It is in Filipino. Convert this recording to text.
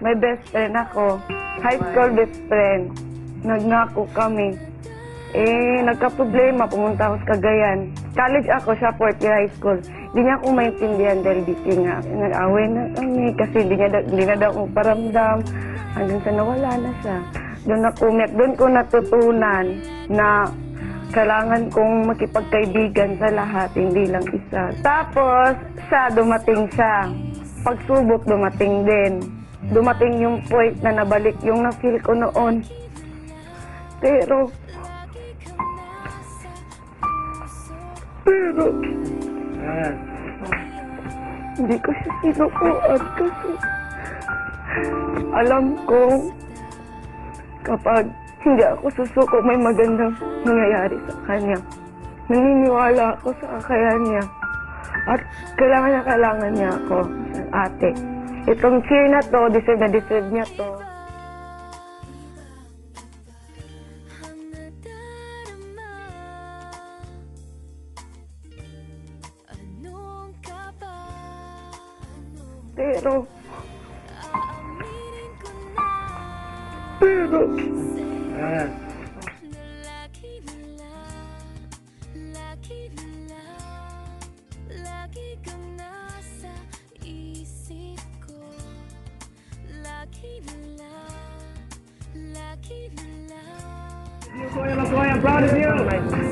may best friend ako. High school best friend. Nagnako kami. Nagka-problema, pumunta ako sa Cagayan. College ako, siya fourth year high school. Hindi niya ako maintindihan dahil di nga. Nag-away na kami kasi hindi na daw ako paramdam. Hanggang sa nawala na siya. Doon ko natutunan na kailangan kong makipagkaibigan sa lahat, hindi lang isa. Tapos, dumating siya. Pagsubok, dumating din. Dumating yung point na nabalik yung na-feel ko noon. Pero, hindi ko siya sinukuan kasi alam kong kapag hindi ako susuko, may magandang nangyayari sa kanya. Naniniwala ako sa kakayahan niya. At kailangan niya ako, ate. Itong cheer na to, deserve niya to. Pero, Kuya, I'm proud of you.